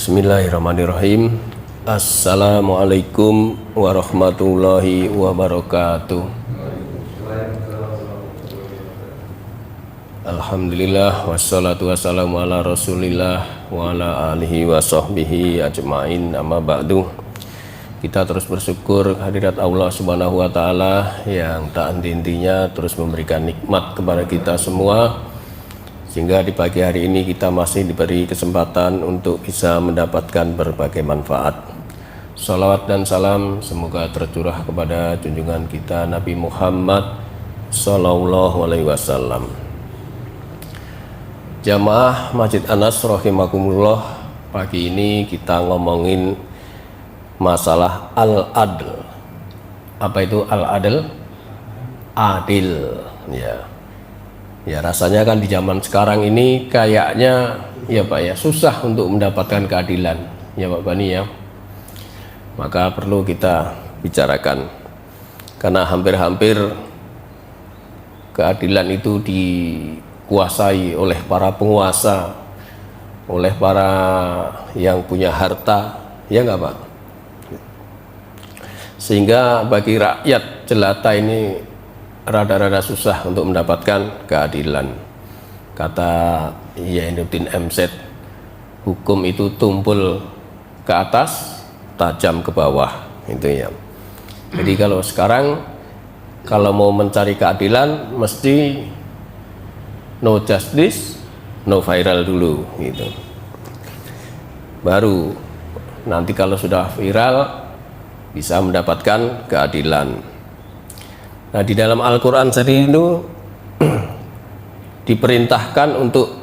Bismillahirrahmanirrahim. Assalamualaikum warahmatullahi wabarakatuh. Alhamdulillah wassalatu wassalamu ala rasulillah wa ala alihi wa sahbihi ajma'in, amma ba'du. Kita terus bersyukur hadirat Allah subhanahu wa ta'ala yang tak henti-hentinya terus memberikan nikmat kepada kita semua, sehingga di pagi hari ini kita masih diberi kesempatan untuk bisa mendapatkan berbagai manfaat. Salawat dan salam semoga tercurah kepada junjungan kita Nabi Muhammad sallallahu alaihi wasallam. Jamaah Masjid Anas rahimakumullah, pagi ini kita ngomongin masalah al-adl. Apa itu al-adl? Adil, ya. Ya rasanya kan di zaman sekarang ini kayaknya ya Pak ya susah untuk mendapatkan keadilan ya Pak Bani ya. Maka perlu kita bicarakan, karena hampir-hampir keadilan itu dikuasai oleh para penguasa, oleh para yang punya harta, ya enggak Pak? Sehingga bagi rakyat jelata ini rada-rada susah untuk mendapatkan keadilan. Kata Yainuddin MZ, hukum itu tumpul ke atas, tajam ke bawah, itu ya. Jadi kalau sekarang kalau mau mencari keadilan mesti no justice, no viral dulu gitu. Baru nanti kalau sudah viral bisa mendapatkan keadilan. Nah, di dalam Al-Quran sendiri itu diperintahkan untuk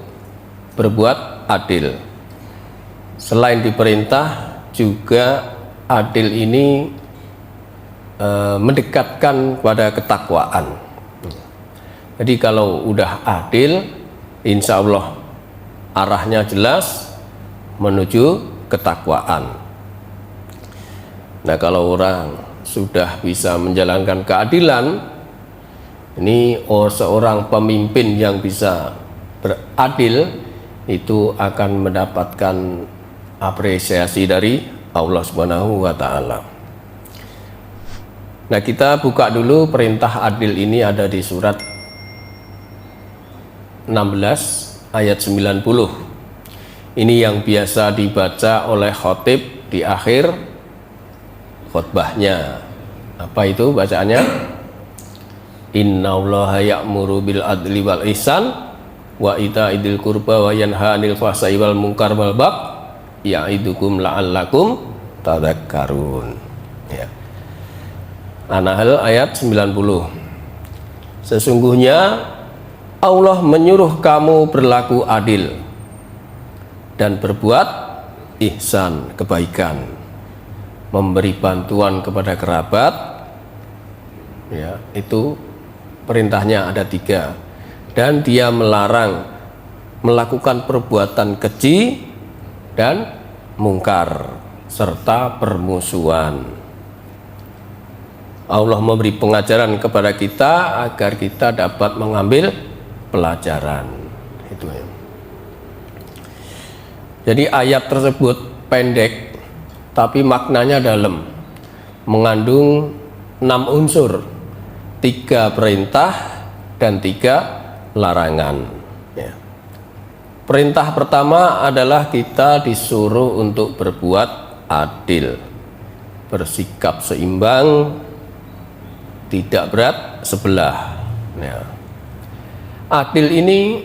berbuat adil. Selain diperintah, juga adil ini mendekatkan pada ketakwaan. Jadi kalau udah adil, insya Allah arahnya jelas menuju ketakwaan. Nah, kalau orang sudah bisa menjalankan keadilan, ini seorang pemimpin yang bisa beradil itu akan mendapatkan apresiasi dari Allah Subhanahu wa ta'ala. Nah, kita buka dulu perintah adil ini ada di surat 16 ayat 90. Ini yang biasa dibaca oleh khatib di akhir khutbahnya. Apa itu bacaannya? Innallaha ya'muru bil adli wal ihsan wa ita'idil qurba wa yanha 'anil fahsya'i wal munkar wal baghi ya'idukum la'allakum tadhakkarun. Ya. An-Nahl ayat 90. Sesungguhnya Allah menyuruh kamu berlaku adil dan berbuat ihsan, kebaikan, memberi bantuan kepada kerabat, ya, itu perintahnya ada 3. Dan dia melarang melakukan perbuatan keji dan mungkar serta permusuhan. Allah memberi pengajaran kepada kita agar kita dapat mengambil pelajaran. Itu ya. Jadi ayat tersebut pendek tapi maknanya dalam, mengandung 6 unsur, 3 perintah dan 3 larangan ya. Perintah pertama adalah kita disuruh untuk berbuat adil, bersikap seimbang, tidak berat sebelah ya. Adil ini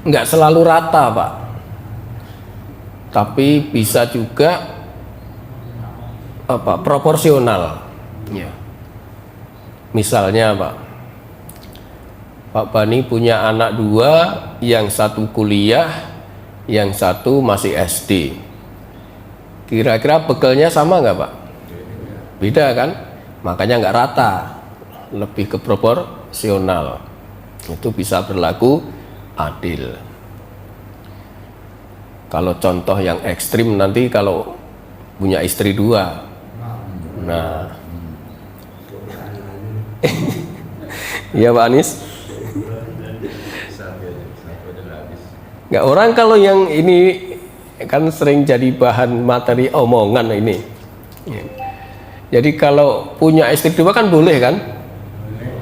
enggak selalu rata Pak, tapi bisa juga proporsional ya. Misalnya Pak Bani punya anak 2, yang satu kuliah, yang satu masih SD. Kira-kira bekalnya sama nggak Pak? Beda kan? Makanya nggak rata, lebih ke proporsional. Itu bisa berlaku adil. Kalau contoh yang ekstrim nanti kalau punya istri 2, nah iya Pak Anies. Nggak, orang kalau yang ini kan sering jadi bahan materi omongan ini. Jadi kalau punya istri dua kan boleh kan,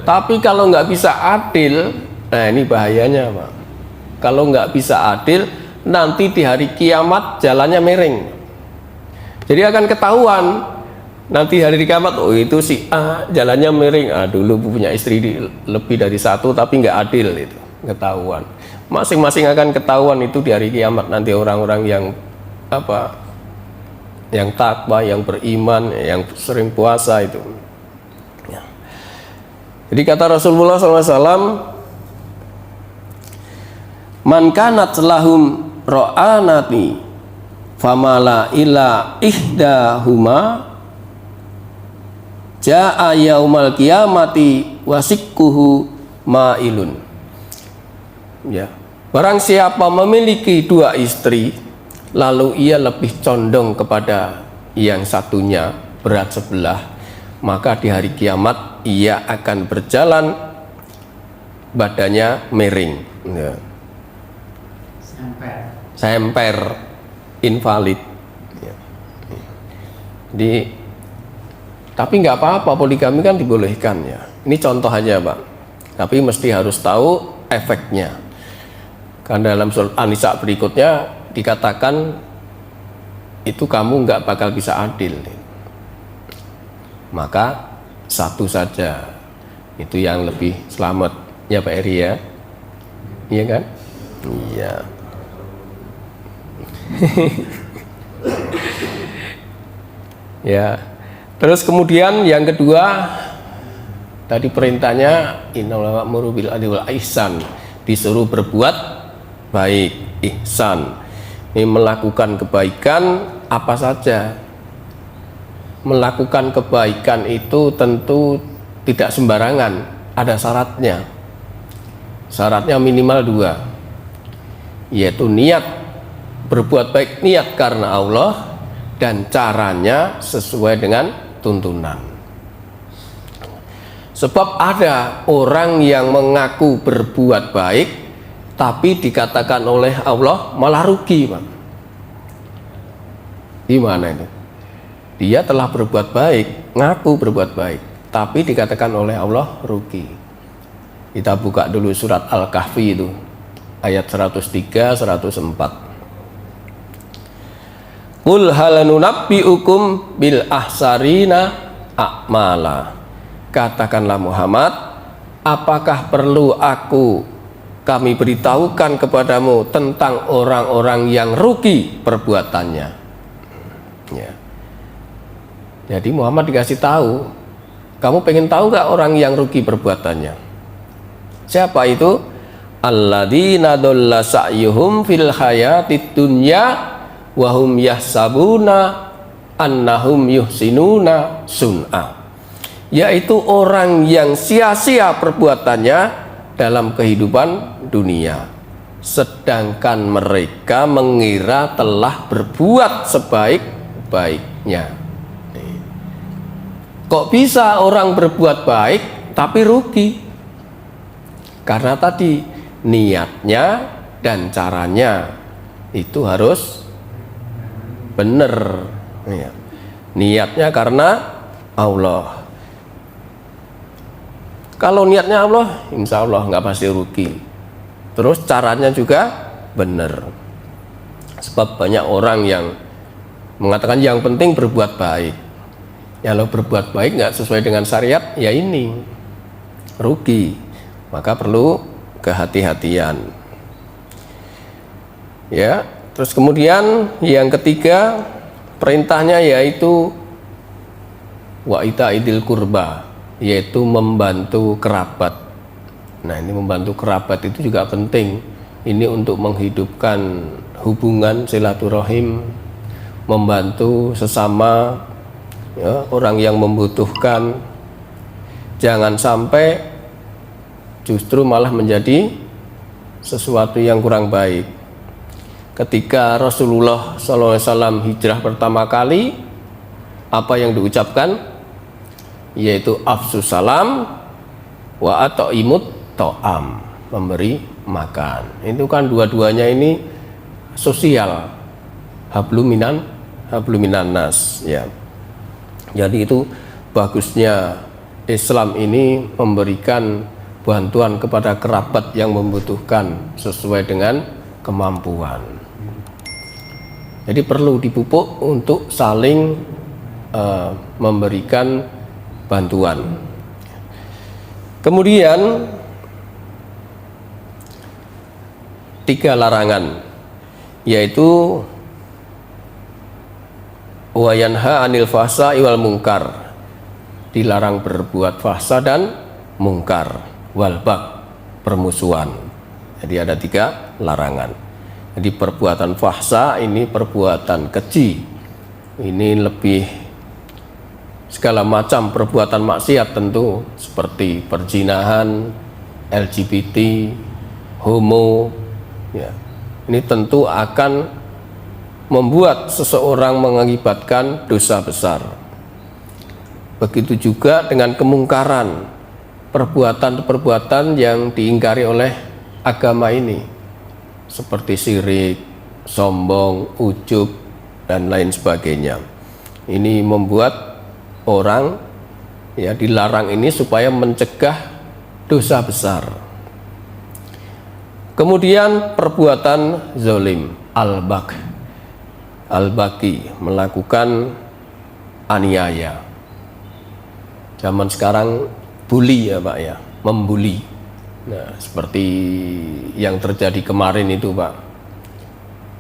tapi kalau nggak bisa adil, nah ini bahayanya Pak. Kalau nggak bisa adil, nanti di hari kiamat jalannya miring. Jadi akan ketahuan nanti hari kiamat, oh itu si A jalannya miring, dulu punya istri lebih dari satu tapi nggak adil, itu ketahuan. Masing-masing akan ketahuan itu di hari kiamat nanti, orang-orang yang apa, yang takwa, yang beriman, yang sering puasa itu. Ya. Jadi kata Rasulullah SAW, man kanat lahum ra'anati famala ila ihdahuma ja'a yaumal qiyamati wasikkuhu ma'ilun. Ya. Barang siapa memiliki dua istri, lalu ia lebih condong kepada yang satunya, berat sebelah, maka di hari kiamat ia akan berjalan badannya miring, ya. Semper, invalid, ya. Jadi, tapi nggak apa-apa, poligami kan dibolehkan ya. Ini contoh aja Pak, tapi mesti harus tahu efeknya. Karena dalam surat An-Nisa berikutnya dikatakan itu kamu nggak bakal bisa adil, maka satu saja itu yang lebih selamat ya Pak Eri ya, iya kan? Iya. Ya, terus kemudian yang kedua tadi perintahnya innallaha ya'muru bil adli wal ihsan, disuruh berbuat baik, ihsan. Ini melakukan kebaikan apa saja. Melakukan kebaikan itu tentu tidak sembarangan, ada syaratnya. Syaratnya minimal dua, yaitu niat berbuat baik, niat karena Allah, dan caranya sesuai dengan tuntunan. Sebab ada orang yang mengaku berbuat baik tapi dikatakan oleh Allah malah rugi, Pak. Gimana itu? Dia telah berbuat baik, ngaku berbuat baik, tapi dikatakan oleh Allah rugi. Kita buka dulu surat Al-Kahfi itu, ayat 103, 104. Qul hal nunabbiukum bil ahsarina a'mala. Katakanlah Muhammad, apakah perlu kami beritahukan kepadamu tentang orang-orang yang rugi perbuatannya? Ya. Jadi Muhammad dikasih tahu, kamu pengen tahu gak orang yang rugi perbuatannya? Siapa itu? Alladzina dhalla sa'yuhum fil hayatid dunya wa hum yahsabuna annahum yuhsinuna sun'a. Yaitu orang yang sia-sia perbuatannya dalam kehidupan dunia, sedangkan mereka mengira telah berbuat sebaik-baiknya. Kok bisa orang berbuat baik tapi rugi? Karena tadi niatnya dan caranya itu harus benar, ya. Niatnya karena Allah. Kalau niatnya Allah, insya Allah nggak pasti rugi. Terus caranya juga benar. Sebab banyak orang yang mengatakan yang penting berbuat baik. Ya, kalau berbuat baik nggak sesuai dengan syariat, ya ini rugi. Maka perlu kehati-hatian. Ya, terus kemudian yang ketiga perintahnya yaitu wa ita'idil qurba, yaitu membantu kerabat. Nah, ini membantu kerabat itu juga penting. Ini untuk menghidupkan hubungan silaturahim, membantu sesama, ya, orang yang membutuhkan. Jangan sampai justru malah menjadi sesuatu yang kurang baik. Ketika Rasulullah SAW hijrah pertama kali, apa yang diucapkan? Yaitu afsus salam wa at'imut ta'am, memberi makan. Itu kan dua-duanya ini sosial, habluminan nas ya. Jadi itu bagusnya Islam ini memberikan bantuan kepada kerabat yang membutuhkan sesuai dengan kemampuan. Jadi perlu dipupuk untuk saling memberikan bantuan. Kemudian 3 larangan, yaitu wa yanha 'anil fahsya'i wal munkar, dilarang berbuat fahsya dan mungkar, wal bagh, permusuhan. Jadi ada 3 larangan. Jadi perbuatan fahsya ini perbuatan keji, ini lebih segala macam perbuatan maksiat tentu, seperti perzinahan, LGBT, homo ya. Ini tentu akan membuat seseorang mengakibatkan dosa besar. Begitu juga dengan kemungkaran, perbuatan-perbuatan yang diingkari oleh agama ini, seperti syirik, sombong, ujub, dan lain sebagainya. Ini membuat orang ya dilarang ini supaya mencegah dosa besar. Kemudian perbuatan zalim, al-baghi, melakukan aniaya. Zaman sekarang bully ya Pak ya, membuli. Nah, seperti yang terjadi kemarin itu Pak,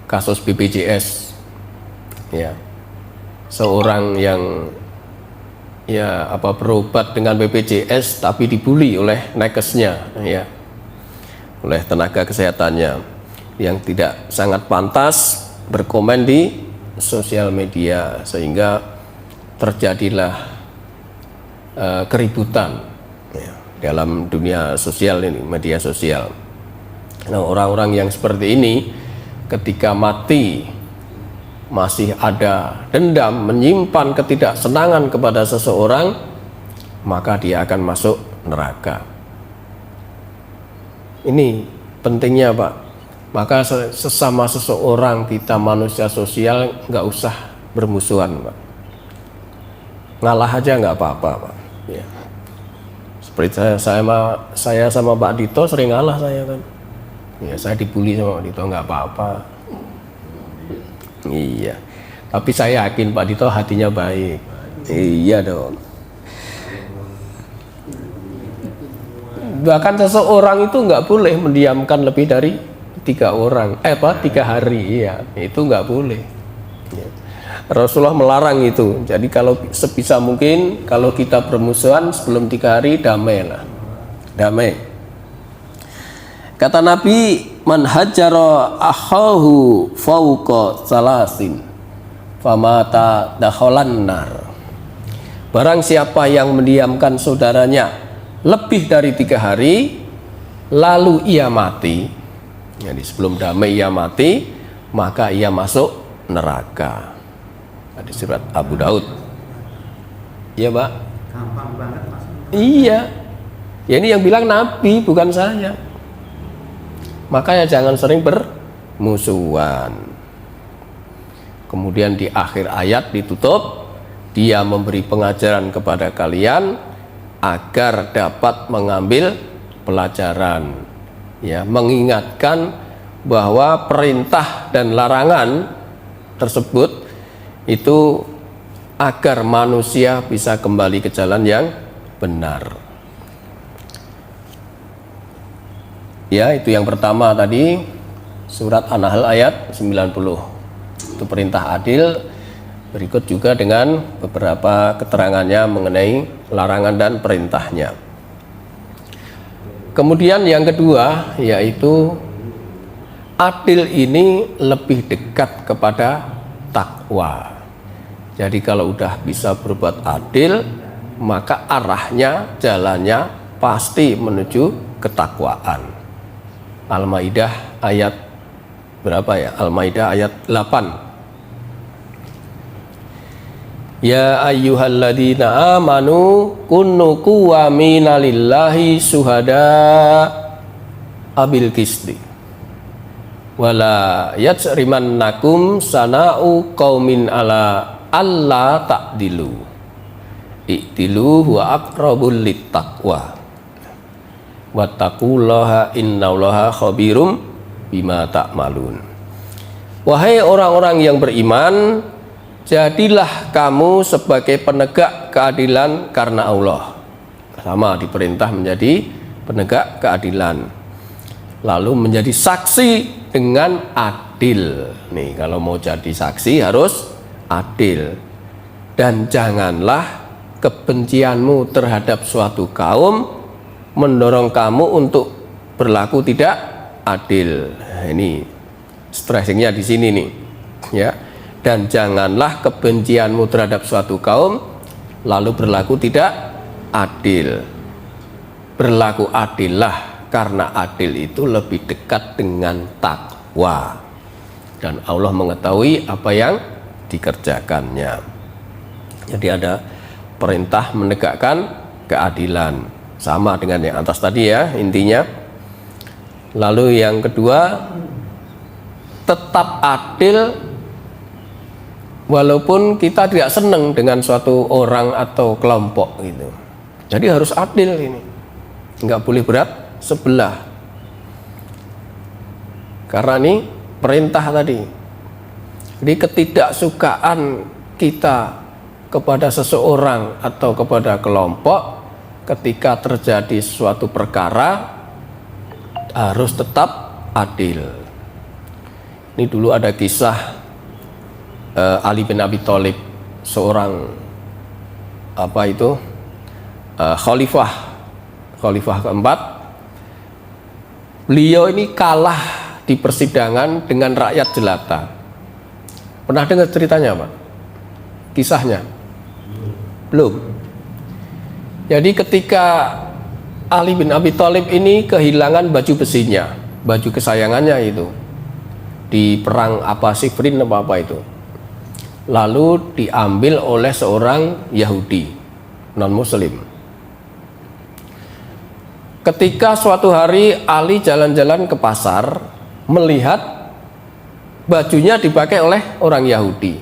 kasus BPJS ya, seorang yang ya berobat dengan BPJS tapi dibully oleh nakesnya ya, oleh tenaga kesehatannya yang tidak sangat pantas berkomen di sosial media, sehingga terjadilah keributan ya, dalam dunia sosial ini, media sosial. Nah, orang-orang yang seperti ini ketika mati masih ada dendam, menyimpan ketidaksenangan kepada seseorang, maka dia akan masuk neraka. Ini pentingnya Pak. Maka sesama seseorang, kita manusia sosial, nggak usah bermusuhan Pak. Ngalah aja nggak apa-apa Pak ya. Seperti saya sama Pak Dito sering ngalah saya kan ya, saya dibully sama Pak Dito nggak apa-apa. Iya, tapi saya yakin Pak Dito hatinya baik. Iya dong. Bahkan seseorang itu nggak boleh mendiamkan lebih dari 3 hari ya, itu nggak boleh ya. Rasulullah melarang itu. Jadi kalau sebisa mungkin kalau kita bermusuhan sebelum 3 hari, damailah, damai. Kata Nabi, man hajjara akhahu fauqa salasin famata dakhalan nar. Barang siapa yang mendiamkan saudaranya lebih dari 3 hari lalu ia mati, jadi sebelum damai ia mati, maka ia masuk neraka. Di surat Abu Daud. Iya Pak? Gampang banget Mas. Iya. Ya ini yang bilang Nabi, bukan saya. Makanya jangan sering bermusuhan. Kemudian di akhir ayat ditutup, dia memberi pengajaran kepada kalian agar dapat mengambil pelajaran ya, mengingatkan bahwa perintah dan larangan tersebut itu agar manusia bisa kembali ke jalan yang benar. Ya, itu yang pertama tadi, surat An-Nahl ayat 90. Itu perintah adil. Berikut juga dengan beberapa keterangannya mengenai larangan dan perintahnya. Kemudian yang kedua, yaitu adil ini lebih dekat kepada takwa. Jadi kalau udah bisa berbuat adil, maka arahnya, jalannya pasti menuju ketakwaan. Al-Maidah ayat berapa ya? Al-Maidah ayat 8. Ya ayyuhalladzina amanu kunu quwamina lillahi syuhada abil qisti. wala yajrimannakum sana'u qaumin ala alla ta'dilu i'dilu huwa aqrabul littaqwa wattaqullaha innallaha khabirum bima ta'malun. Wahai orang-orang yang beriman, jadilah kamu sebagai penegak keadilan karena Allah. Sama diperintah menjadi penegak keadilan, lalu menjadi saksi dengan adil. Nih, kalau mau jadi saksi harus adil. Dan janganlah kebencianmu terhadap suatu kaum mendorong kamu untuk berlaku tidak adil. Nah, ini stressingnya di sini nih, ya. Dan janganlah kebencianmu terhadap suatu kaum lalu berlaku tidak adil. Berlaku adillah, karena adil itu lebih dekat dengan takwa dan Allah mengetahui apa yang dikerjakannya. Jadi ada perintah menegakkan keadilan, sama dengan yang atas tadi ya intinya. Lalu yang kedua, tetap adil walaupun kita tidak senang dengan suatu orang atau kelompok gitu. Jadi harus adil ini, nggak boleh berat sebelah. Karena ini perintah tadi. Jadi ketidaksukaan kita kepada seseorang atau kepada kelompok ketika terjadi suatu perkara harus tetap adil. Ini dulu ada kisah Ali bin Abi Thalib, seorang khalifah keempat. Beliau ini kalah di persidangan dengan rakyat jelata. Pernah dengar ceritanya Pak? Kisahnya? Belum. Jadi ketika Ali bin Abi Thalib ini kehilangan baju besinya, baju kesayangannya itu, di perang Siffin apa itu, lalu diambil oleh seorang Yahudi non Muslim. Ketika suatu hari Ali jalan-jalan ke pasar, melihat bajunya dipakai oleh orang Yahudi,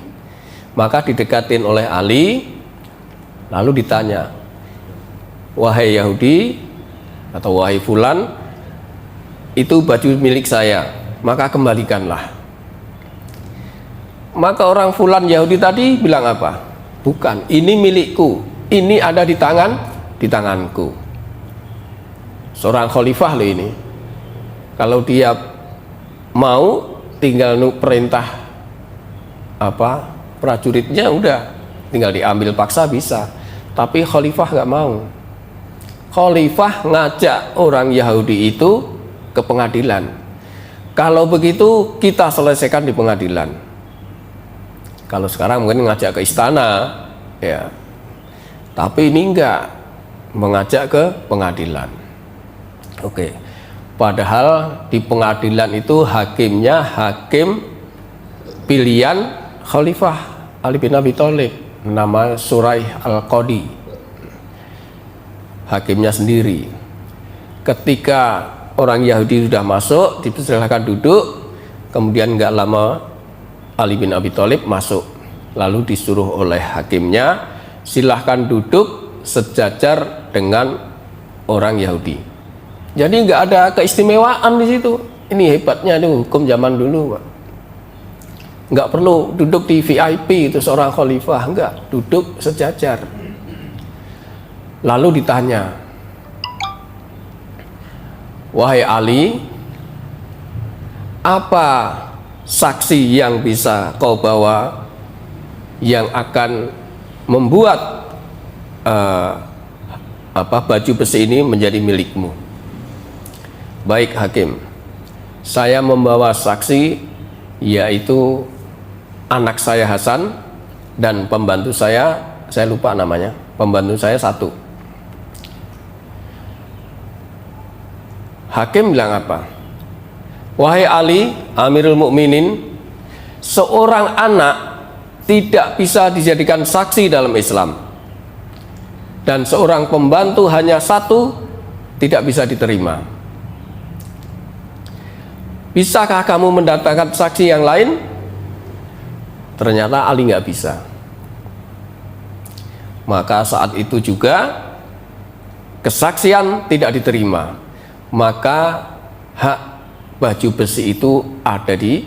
maka didekatin oleh Ali, lalu ditanya, wahai Yahudi atau wahai Fulan, itu baju milik saya, maka kembalikanlah. Maka orang Fulan Yahudi tadi bilang apa? Bukan, ini milikku, ini ada di tanganku. Seorang khalifah loh ini, kalau dia mau tinggal perintah prajuritnya, udah tinggal diambil paksa bisa. Tapi khalifah nggak mau. Khalifah ngajak orang Yahudi itu ke pengadilan. Kalau begitu kita selesaikan di pengadilan. Kalau sekarang mungkin ngajak ke istana, ya. Tapi ini enggak, mengajak ke pengadilan. Oke. Padahal di pengadilan itu hakimnya hakim pilihan Khalifah Ali bin Abi Thalib, nama Suraih Al-Qadi, hakimnya sendiri. Ketika orang Yahudi sudah masuk, dipersilakan duduk, kemudian nggak lama Ali bin Abi Thalib masuk, lalu disuruh oleh hakimnya, silahkan duduk sejajar dengan orang Yahudi. Jadi nggak ada keistimewaan di situ. Ini hebatnya itu hukum zaman dulu, Pak. Nggak perlu duduk di VIP itu seorang khalifah, enggak, duduk sejajar. Lalu ditanya, wahai Ali, apa saksi yang bisa kau bawa yang akan membuat baju besi ini menjadi milikmu? Baik hakim, saya membawa saksi, yaitu anak saya Hasan dan pembantu saya lupa namanya, pembantu saya satu. Hakim bilang apa? Wahai Ali, Amirul Mukminin, seorang anak tidak bisa dijadikan saksi dalam Islam, dan seorang pembantu hanya satu tidak bisa diterima. bisakah kamu mendatangkan saksi yang lain? Ternyata Ali nggak bisa. Maka saat itu juga kesaksian tidak diterima. Maka hak baju besi itu ada di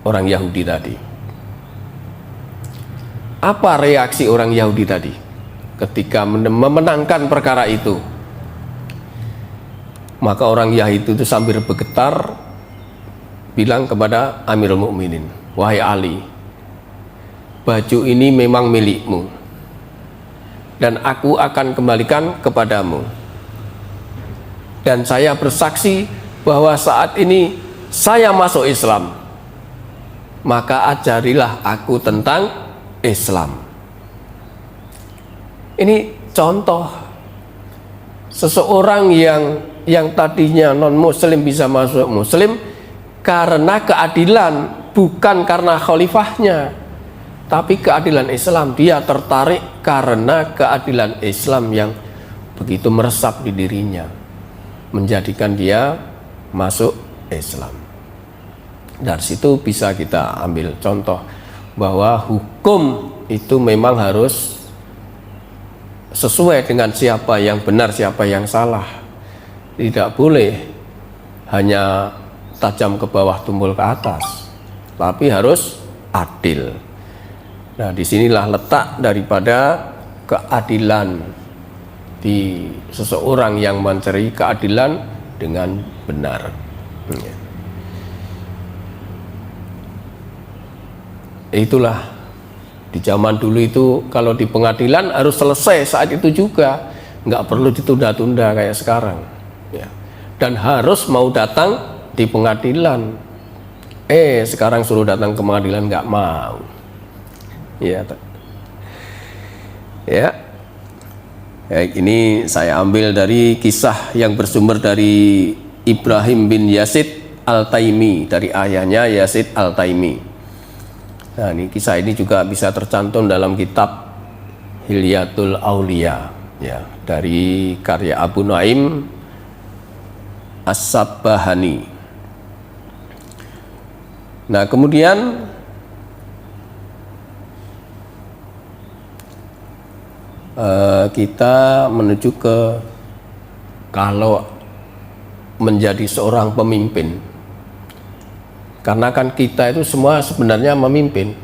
orang Yahudi tadi. Apa reaksi orang Yahudi tadi ketika memenangkan perkara itu? Maka orang Yahudi itu sambil bergetar bilang kepada Amirul Mukminin, wahai Ali, baju ini memang milikmu dan aku akan kembalikan kepadamu. Dan saya bersaksi bahwa saat ini saya masuk Islam, maka ajarilah aku tentang Islam. Ini contoh seseorang yang tadinya non muslim bisa masuk muslim karena keadilan, bukan karena khalifahnya, tapi keadilan Islam. Dia tertarik karena keadilan Islam yang begitu meresap di dirinya, menjadikan dia masuk Islam. Dari situ bisa kita ambil contoh bahwa hukum itu memang harus sesuai dengan siapa yang benar, siapa yang salah. Tidak boleh hanya tajam ke bawah, tumpul ke atas, tapi harus adil. Nah, disinilah letak daripada keadilan di seseorang yang mencari keadilan dengan benar. Itulah di zaman dulu itu kalau di pengadilan harus selesai saat itu juga, nggak perlu ditunda-tunda kayak sekarang ya. Dan harus mau datang di pengadilan. Sekarang suruh datang ke pengadilan nggak mau ya. Ini saya ambil dari kisah yang bersumber dari Ibrahim bin Yazid Al-Taimi, dari ayahnya Yazid Al-Taimi. Nah, ini kisah ini juga bisa tercantum dalam kitab Hilyatul Aulia ya, dari karya Abu Nuaim As-Sabbahani. Nah, kemudian kita menuju ke kalau menjadi seorang pemimpin. Karena kan kita itu semua sebenarnya memimpin.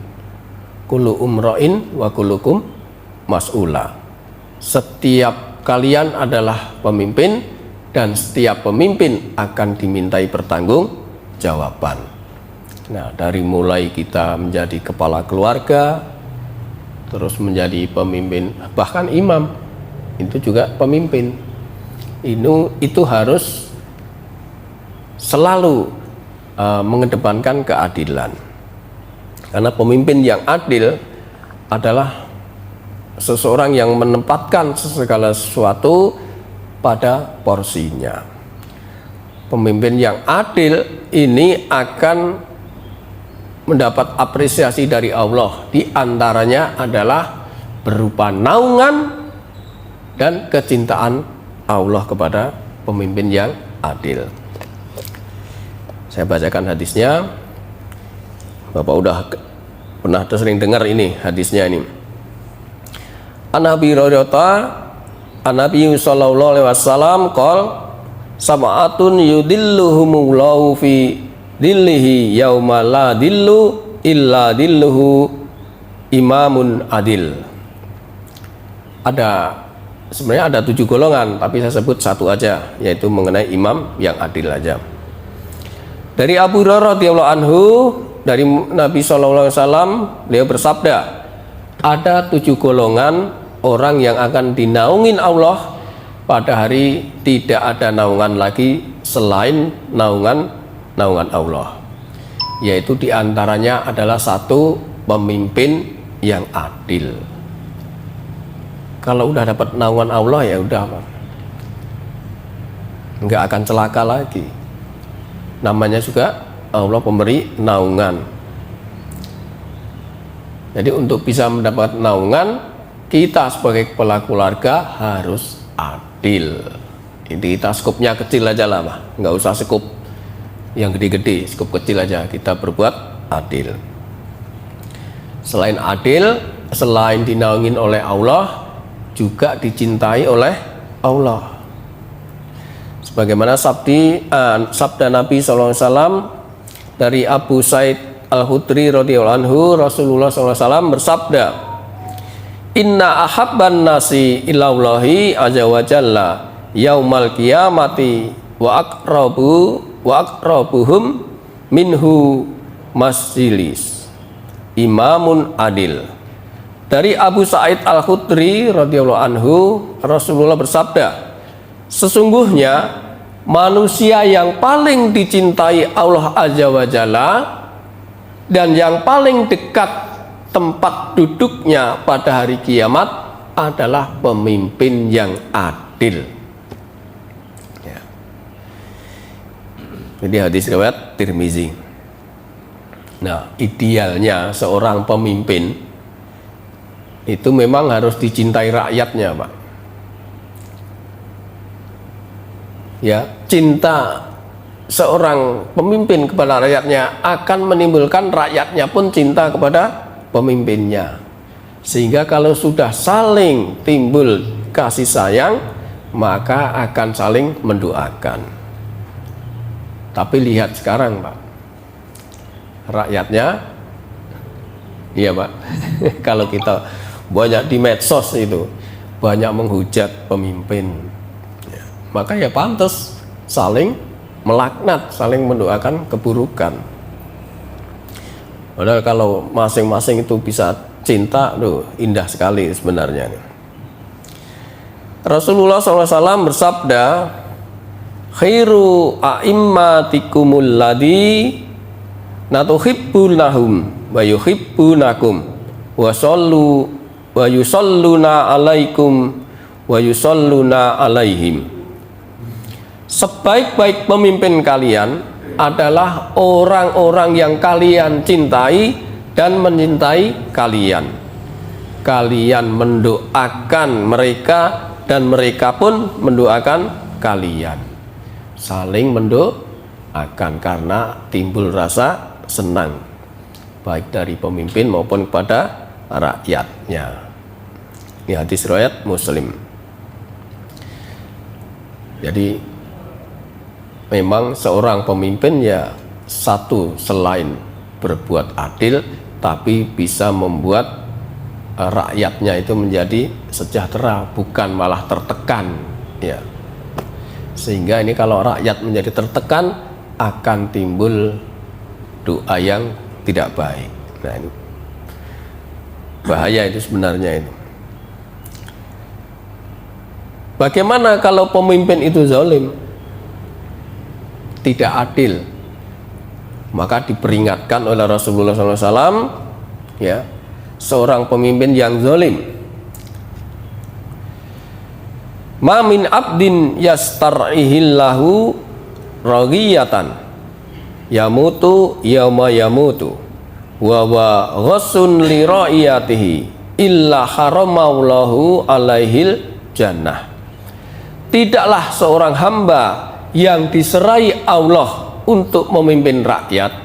Kullu umro'in wa kullukum mas'ula. Setiap kalian adalah pemimpin dan setiap pemimpin akan dimintai pertanggungjawaban. Nah, dari mulai kita menjadi kepala keluarga, terus menjadi pemimpin, bahkan imam itu juga pemimpin. Itu harus selalu mengedepankan keadilan, karena pemimpin yang adil adalah seseorang yang menempatkan segala sesuatu pada porsinya. Pemimpin yang adil ini akan mendapat apresiasi dari Allah, di antaranya adalah berupa naungan dan kecintaan Allah kepada pemimpin yang adil. Saya bacakan hadisnya. Bapak udah pernah sering dengar ini hadisnya ini. An Abi Hurairah an Nabi sallallahu alaihi wasallam qol sab'atun yudilluhumullahu fi dillihi yauma la dillu illa dilluhu imamun adil. Sebenarnya ada 7 golongan, tapi saya sebut satu aja, yaitu mengenai imam yang adil aja. Dari Abu Hurairah radhiyallahu anhu, dari Nabi sallallahu alaihi wasallam, beliau bersabda, ada 7 golongan orang yang akan dinaungin Allah pada hari tidak ada naungan lagi selain naungan Allah, yaitu diantaranya adalah 1, pemimpin yang adil. Kalau udah dapat naungan Allah ya udah, nggak akan celaka lagi. Namanya juga Allah pemberi naungan. Jadi untuk bisa mendapat naungan, kita sebagai kepala keluarga harus adil. Ini kita skupnya kecil aja lah, nggak usah skup yang gede-gede, cukup kecil aja kita berbuat adil. Selain adil, selain dinaungin oleh Allah, juga dicintai oleh Allah. Sebagaimana sabda Nabi SAW dari Abu Sa'id Al-Khudri radhiyallahu anhu, Rasulullah SAW bersabda, Inna ahabban nasi ilallahi azza wa jalla yaumal qiyamati wa aqrabuhum minhu masjilis imamun adil. Dari Abu Sa'id Al-Khudri radhiyallahu anhu, Rasulullah bersabda, sesungguhnya manusia yang paling dicintai Allah azza wa jalla dan yang paling dekat tempat duduknya pada hari kiamat adalah pemimpin yang adil. Ya. Jadi hadis riwayat Tirmizi. Nah, idealnya seorang pemimpin itu memang harus dicintai rakyatnya, Pak. Ya, cinta seorang pemimpin kepada rakyatnya akan menimbulkan rakyatnya pun cinta kepada pemimpinnya. Sehingga kalau sudah saling timbul kasih sayang, maka akan saling mendoakan. Tapi lihat sekarang, Pak, rakyatnya, iya Pak, kalau kita banyak di medsos itu banyak menghujat pemimpin, maka ya pantas saling melaknat, saling mendoakan keburukan. Padahal kalau masing-masing itu bisa cinta, indah sekali sebenarnya. Rasulullah SAW bersabda, khairu a'immatikumul ladhi natuhibbunahum wa yuhibbunakum wa sallu wa yusalluna alaikum wa yusalluna alaihim. Sebaik-baik pemimpin kalian adalah orang-orang yang kalian cintai dan mencintai kalian. Kalian mendoakan mereka dan mereka pun mendoakan kalian. Saling mendoakan karena timbul rasa senang baik dari pemimpin maupun kepada rakyatnya. Ini hadis riwayat Muslim. Jadi memang seorang pemimpin ya satu, selain berbuat adil, tapi bisa membuat rakyatnya itu menjadi sejahtera, bukan malah tertekan, ya. Sehingga ini kalau rakyat menjadi tertekan akan timbul doa yang tidak baik. Nah, ini bahaya itu sebenarnya itu. Bagaimana kalau pemimpin itu zalim, tidak adil? Maka diperingatkan oleh Rasulullah SAW, ya, seorang pemimpin yang zalim. Ma min abdin yastar'ihillahu raghiyatan yamutu yauma yamutu wa ghassun li ra'iyatihi illa haramallahu alaihil jannah. Tidaklah seorang hamba yang diserai Allah untuk memimpin rakyat,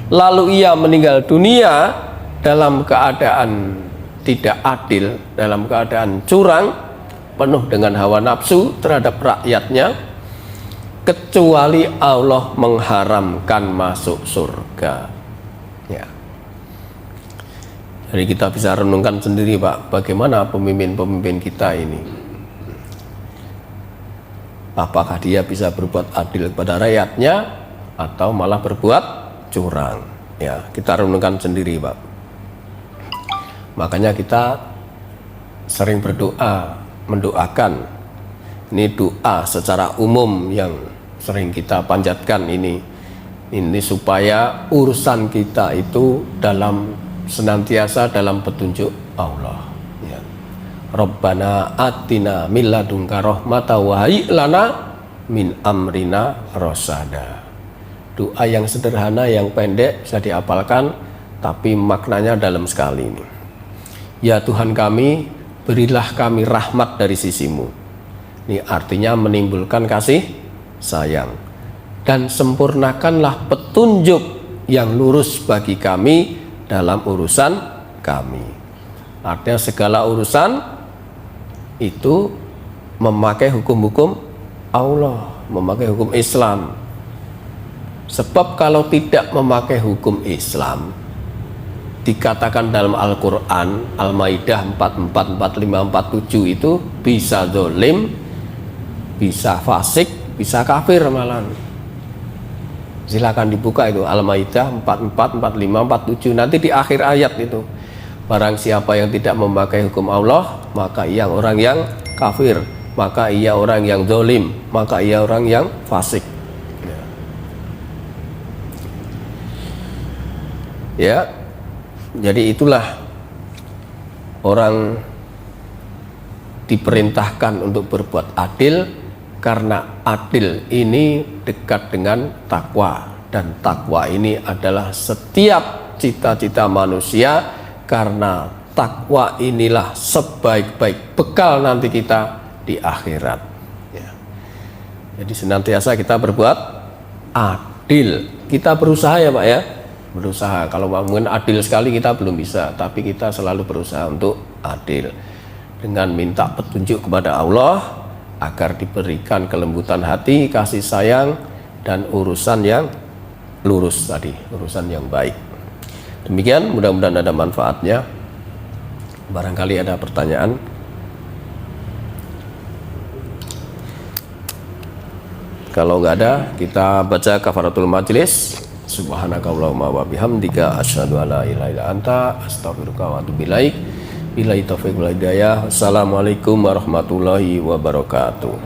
lalu ia meninggal dunia dalam keadaan tidak adil, dalam keadaan curang, penuh dengan hawa nafsu terhadap rakyatnya, kecuali Allah mengharamkan masuk surga. Ya. Jadi kita bisa renungkan sendiri, Pak, bagaimana pemimpin-pemimpin kita ini. Apakah dia bisa berbuat adil kepada rakyatnya atau malah berbuat curang? Ya, kita renungkan sendiri, Pak. Makanya kita sering berdoa, mendoakan. Ini doa secara umum yang sering kita panjatkan ini supaya urusan kita itu senantiasa dalam petunjuk Allah. Ya. Rabbana atina min ladunka rahmatan wa hayyi lana min amrina rasada. Doa yang sederhana, yang pendek, bisa dihafalkan, tapi maknanya dalam sekali ini. Ya Tuhan kami, berilah kami rahmat dari sisimu. Ini artinya menimbulkan kasih sayang. dan sempurnakanlah petunjuk yang lurus bagi kami dalam urusan kami. Artinya segala urusan itu memakai hukum-hukum Allah, memakai hukum Islam. Sebab kalau tidak memakai hukum Islam, dikatakan dalam Al-Quran Al-Maidah 44, 45, 47 itu bisa zalim, bisa fasik, bisa kafir malahan. Silakan dibuka itu Al-Maidah 44, 45, 47. Nanti di akhir ayat itu, barang siapa yang tidak memakai hukum Allah, maka ia orang yang kafir, maka ia orang yang zalim, maka ia orang yang fasik. Ya, jadi itulah orang diperintahkan untuk berbuat adil, karena adil ini dekat dengan takwa, dan takwa ini adalah setiap cita-cita manusia, karena takwa inilah sebaik-baik bekal nanti kita di akhirat. Ya. Jadi senantiasa kita berbuat adil, kita berusaha ya Pak ya, berusaha. Kalau mungkin adil sekali kita belum bisa, tapi kita selalu berusaha untuk adil dengan minta petunjuk kepada Allah agar diberikan kelembutan hati, kasih sayang, dan urusan yang lurus tadi, urusan yang baik. Demikian, mudah-mudahan ada manfaatnya. Barangkali ada pertanyaan. Kalau nggak ada, kita baca kafaratul majlis. Subhanakallahumma wa bihamdika asyhadu an la ilaha illa anta astaghfiruka wa atubu ilaik. Billahi taufiq wal hidayah. Assalamualaikum warahmatullahi wabarakatuh.